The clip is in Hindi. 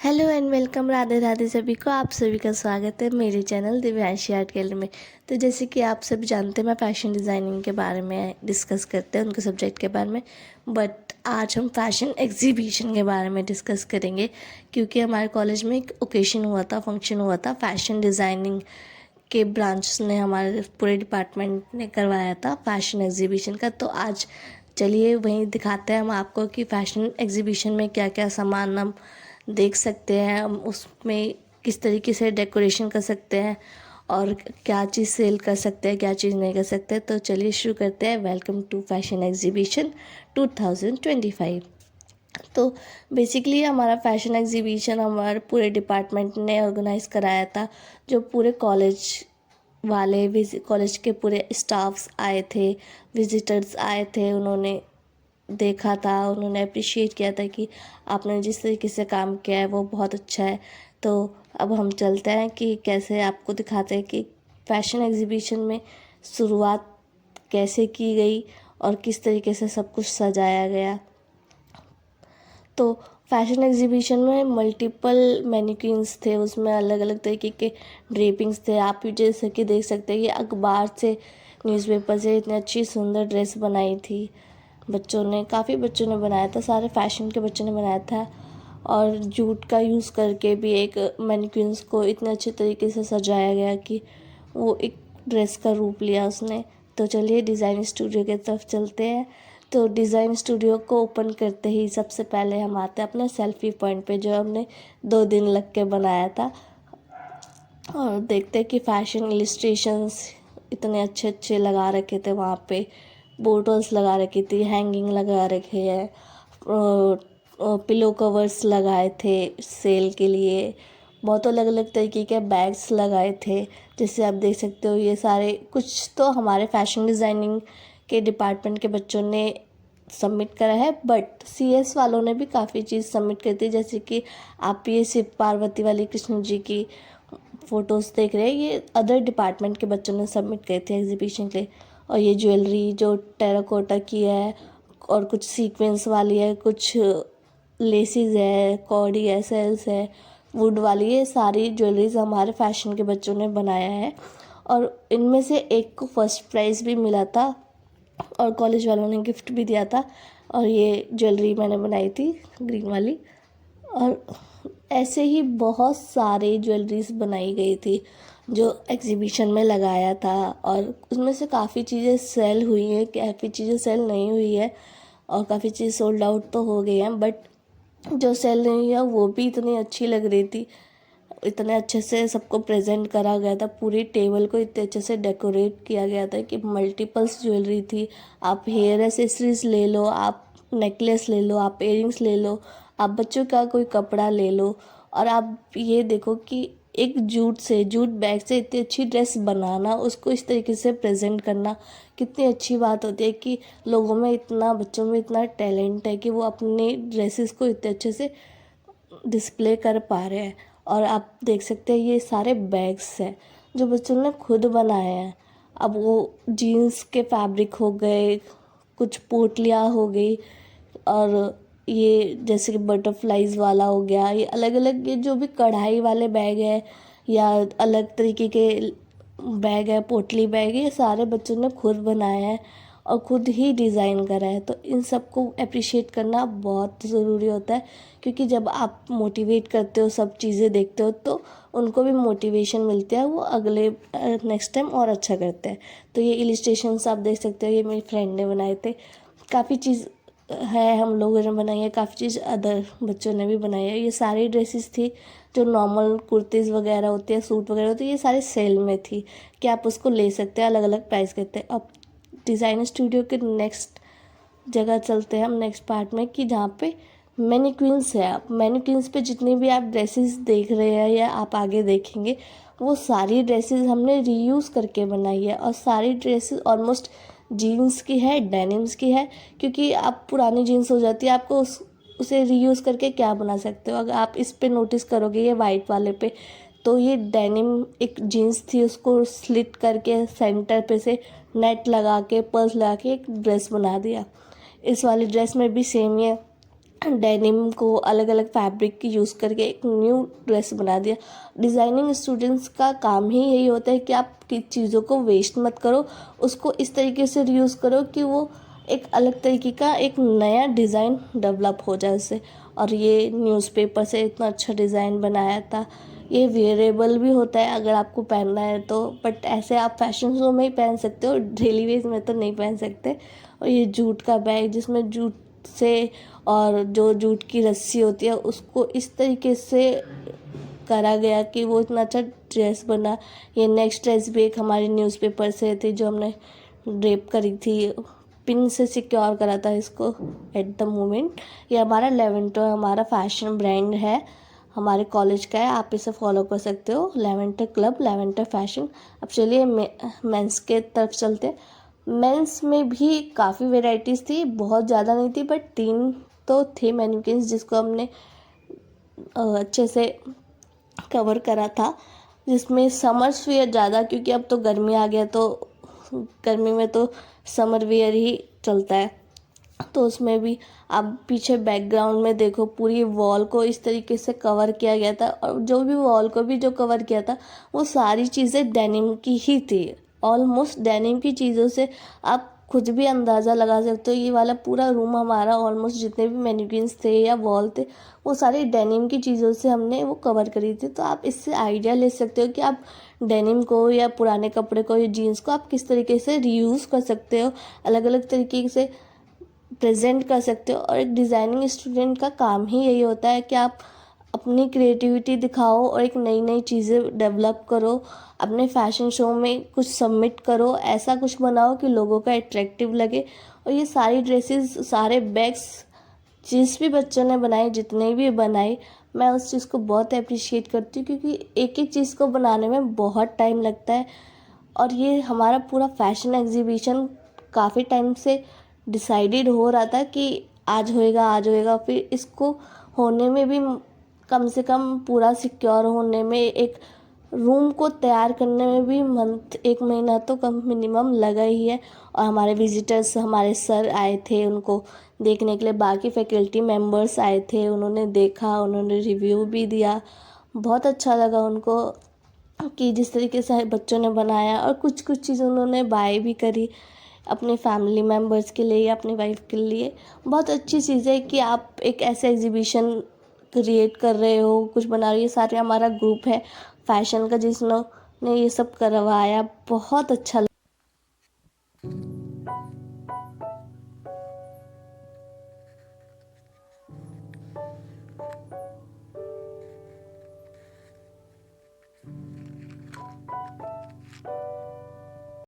Hello and welcome, Radhe Radhe सभी को। आप सभी का स्वागत है मेरे चैनल दिव्यांशी आर्ट गैलरी में। तो जैसे कि आप सभी जानते हैं, मैं फैशन डिज़ाइनिंग के बारे में डिस्कस करते हैं, उनके सब्जेक्ट के बारे में। बट आज हम फैशन एग्जीबिशन के बारे में डिस्कस करेंगे, क्योंकि हमारे कॉलेज में एक ओकेशन हुआ था, फंक्शन हुआ था। फैशन डिज़ाइनिंग के ब्रांच ने, हमारे पूरे डिपार्टमेंट ने करवाया था फैशन एग्जीबिशन का। तो आज चलिए वहीं दिखाते हैं हम आपको कि फ़ैशन एग्जीबिशन में क्या क्या सामान हम देख सकते हैं, हम उसमें किस तरीके से डेकोरेशन कर सकते हैं और क्या चीज़ सेल कर सकते हैं, क्या चीज़ नहीं कर सकते। तो चलिए शुरू करते हैं। Welcome to fashion exhibition 2025। तो बेसिकली हमारा फैशन एग्जीबिशन हमारे पूरे डिपार्टमेंट ने ऑर्गेनाइज़ कराया था। जो पूरे कॉलेज वाले, कॉलेज के पूरे स्टाफ्स आए थे, विजिटर्स आए थे, उन्होंने देखा था, उन्होंने अप्रिशिएट किया था कि आपने जिस तरीके से काम किया है वो बहुत अच्छा है। तो अब हम चलते हैं कि कैसे आपको दिखाते हैं कि फैशन एग्जीबिशन में शुरुआत कैसे की गई और किस तरीके से सब कुछ सजाया गया। तो फैशन एग्जीबिशन में मल्टीपल मैनिक्विन्स थे, उसमें अलग अलग तरीके के ड्रेपिंग्स थे। आप जैसे कि देख सकते हैं कि अखबार से, न्यूज़पेपर से इतनी अच्छी सुंदर ड्रेस बनाई थी बच्चों ने, काफ़ी बच्चों ने बनाया था, सारे फैशन के बच्चों ने बनाया था। और जूट का यूज़ करके भी एक मैनिक्विन्स को इतने अच्छे तरीके से सजाया गया कि वो एक ड्रेस का रूप लिया उसने। तो चलिए डिज़ाइन स्टूडियो की तरफ चलते हैं। तो डिज़ाइन स्टूडियो को ओपन करते ही सबसे पहले हम आते हैं अपने सेल्फी पॉइंट पे, जो हमने 2 दिन लग के बनाया था। और देखते हैं कि फैशन इलिस्ट्रेशंस इतने अच्छे अच्छे लगा रखे थे वहाँ पे। बोटल्स लगा रखी थी, हैंगिंग लगा रखे हैं, पिलो कवर्स लगाए थे सेल के लिए, बहुत अलग अलग तरीके के बैग्स लगाए थे। जैसे आप देख सकते हो, ये सारे कुछ तो हमारे फैशन डिज़ाइनिंग के डिपार्टमेंट के बच्चों ने सबमिट करा है, बट सीएस वालों ने भी काफ़ी चीज़ सबमिट करी थी। जैसे कि आप ये शिव पार्वती वाली कृष्ण जी की फ़ोटोज़ देख रहे हैं, ये अदर डिपार्टमेंट के बच्चों ने सबमिट करे थे एग्जीबिशन के लिए। और ये ज्वेलरी जो टेराकोटा की है और कुछ सीक्वेंस वाली है, कुछ लेसिस है, कॉर्डी है, सेल्स है, वुड वाली, ये सारी ज्वेलरीज हमारे फैशन के बच्चों ने बनाया है। और इनमें से एक को फर्स्ट प्राइज़ भी मिला था और कॉलेज वालों ने गिफ्ट भी दिया था। और ये ज्वेलरी मैंने बनाई थी, ग्रीन वाली। और ऐसे ही बहुत सारे ज्वेलरीज बनाई गई थी जो एग्जीबिशन में लगाया था। और उसमें से काफ़ी चीज़ें सेल हुई हैं, काफ़ी चीज़ें सेल नहीं हुई है, और काफ़ी चीज़ सोल्ड आउट तो हो गई हैं। बट जो सेल नहीं हुई है वो भी इतनी अच्छी लग रही थी, इतने अच्छे से सबको प्रेजेंट करा गया था, पूरी टेबल को इतने अच्छे से डेकोरेट किया गया था कि मल्टीपल्स ज्वेलरी थी। आप हेयर एसेसरीज ले लो, आप नेकलेस ले लो, आप इयरिंग्स ले लो, आप बच्चों का कोई कपड़ा ले लो। और आप ये देखो कि एक जूट बैग से इतनी अच्छी ड्रेस बनाना, उसको इस तरीके से प्रेजेंट करना कितनी अच्छी बात होती है कि लोगों में इतना, बच्चों में इतना टैलेंट है कि वो अपने ड्रेसेस को इतने अच्छे से डिस्प्ले कर पा रहे हैं। और आप देख सकते हैं ये सारे बैग्स हैं जो बच्चों ने खुद बनाए हैं। अब वो जीन्स के फैब्रिक हो गए, कुछ पोटलियाँ हो गई, और ये जैसे कि बटरफ्लाइज वाला हो गया, ये अलग अलग, ये जो भी कढ़ाई वाले बैग है या अलग तरीके के बैग है, पोटली बैग है, ये सारे बच्चों ने खुद बनाए हैं और खुद ही डिज़ाइन करा है। तो इन सबको अप्रिशिएट करना बहुत ज़रूरी होता है, क्योंकि जब आप मोटिवेट करते हो, सब चीज़ें देखते हो, तो उनको भी मोटिवेशन मिलती है, वो अगले नेक्स्ट टाइम और अच्छा करते हैं। तो ये इलिस्ट्रेशंस आप देख सकते हो, ये मेरी फ्रेंड ने बनाए थे। काफ़ी चीज़ है हम लोगों ने बनाई है, काफ़ी चीज़ अदर बच्चों ने भी बनाई है। ये सारी ड्रेसेस थी जो नॉर्मल कुर्तीज़ वगैरह होती है, सूट वगैरह होती है, ये सारे सेल में थी कि आप उसको ले सकते हैं, अलग अलग प्राइस कहते हैं। अब डिज़ाइन स्टूडियो के नेक्स्ट जगह चलते हैं हम, नेक्स्ट पार्ट में, कि जहाँ पे मैनिक्विन्स है। आप मैनिक्विन्स पे जितनी भी आप ड्रेसेस देख रहे हैं या आप आगे देखेंगे, वो सारी ड्रेसेस हमने रीयूज़ करके बनाई है। और सारी ड्रेसेस ऑलमोस्ट जीन्स की है, डेनिम्स की है, क्योंकि आप पुरानी जीन्स हो जाती है, आपको उसे रीयूज़ करके क्या बना सकते हो। अगर आप इस पे नोटिस करोगे, ये वाइट वाले पे, तो ये डेनिम एक जीन्स थी, उसको स्लिट करके सेंटर पे से नेट लगा के, पर्स लगा के एक ड्रेस बना दिया। इस वाली ड्रेस में भी सेम ही है, डेनिम को अलग अलग फैब्रिक की यूज़ करके एक न्यू ड्रेस बना दिया। डिज़ाइनिंग स्टूडेंट्स का काम ही यही होता है कि आप किस चीज़ों को वेस्ट मत करो, उसको इस तरीके से रीयूज़ करो कि वो एक अलग तरीके का एक नया डिज़ाइन डेवलप हो जाए उससे। और ये न्यूज़पेपर से इतना अच्छा डिज़ाइन बनाया था। ये वेयरेबल भी होता है अगर आपको पहनना है तो, बट ऐसे आप फैशन शो में ही पहन सकते हो, डेली वेज में तो नहीं पहन सकते। और ये जूट का बैग जिसमें जूट से और जो जूट की रस्सी होती है उसको इस तरीके से करा गया कि वो इतना अच्छा ड्रेस बना। ये नेक्स्ट ड्रेस भी एक हमारी न्यूज़पेपर से थी जो हमने ड्रेप करी थी, पिन से सिक्योर करा था इसको एट द मोमेंट। ये हमारा लेवेंटो हमारा फैशन ब्रांड है, हमारे कॉलेज का है, आप इसे फॉलो कर सकते हो, लेवेंटर क्लब, लेवेंटर फैशन। अब चलिए मेंस के तरफ चलते हैं। मेंस में भी काफ़ी वेराइटीज़ थी, बहुत ज़्यादा नहीं थी बट 3 तो थे मैनिक्विन्स जिसको हमने अच्छे से कवर करा था, जिसमें समर्स वेयर ज़्यादा, क्योंकि अब तो गर्मी आ गया तो गर्मी में तो समर वेयर ही चलता है। तो उसमें भी आप पीछे बैकग्राउंड में देखो पूरी वॉल को इस तरीके से कवर किया गया था, और जो भी वॉल को भी जो कवर किया था वो सारी चीज़ें डेनिम की ही थी। ऑलमोस्ट डेनिम की चीज़ों से आप कुछ भी अंदाज़ा लगा सकते हो। ये वाला पूरा रूम हमारा ऑलमोस्ट जितने भी मैनिक्विन्स थे या वॉल थे वो सारे डेनिम की चीज़ों से हमने वो कवर करी थी। तो आप इससे आइडिया ले सकते हो कि आप डेनिम को या पुराने कपड़े को या जीन्स को आप किस तरीके से रीयूज़ कर सकते हो, अलग अलग तरीके से प्रेजेंट कर सकते हो। और एक डिज़ाइनिंग स्टूडेंट का काम ही यही होता है कि आप अपनी क्रिएटिविटी दिखाओ और एक नई नई चीज़ें डेवलप करो, अपने फैशन शो में कुछ सबमिट करो, ऐसा कुछ बनाओ कि लोगों का अट्रैक्टिव लगे। और ये सारी ड्रेसेस, सारे बैग्स जिस भी बच्चों ने बनाए, जितने भी बनाए, मैं उस चीज़ को बहुत अप्रिशिएट करती हूँ, क्योंकि एक एक चीज़ को बनाने में बहुत टाइम लगता है। और ये हमारा पूरा फैशन एग्जीबिशन काफ़ी टाइम से डिसाइडेड हो रहा था कि आज होएगा आज होएगा, फिर इसको होने में भी कम से कम पूरा सिक्योर होने में, एक रूम को तैयार करने में भी मंथ 1 महीना तो कम मिनिमम लगा ही है। और हमारे विजिटर्स, हमारे सर आए थे उनको देखने के लिए, बाकी फैकल्टी मेंबर्स आए थे, उन्होंने देखा, उन्होंने रिव्यू भी दिया। बहुत अच्छा लगा उनको कि जिस तरीके से बच्चों ने बनाया, और कुछ कुछ चीज़ उन्होंने बाय भी करी अपने फैमिली मेम्बर्स के लिए या अपनी वाइफ के लिए। बहुत अच्छी चीज़ है कि आप एक ऐसे एग्जीबिशन क्रिएट कर रहे हो, कुछ बना रहे हो। ये सारे हमारा ग्रुप है फैशन का जिसने ये सब करवाया, बहुत अच्छा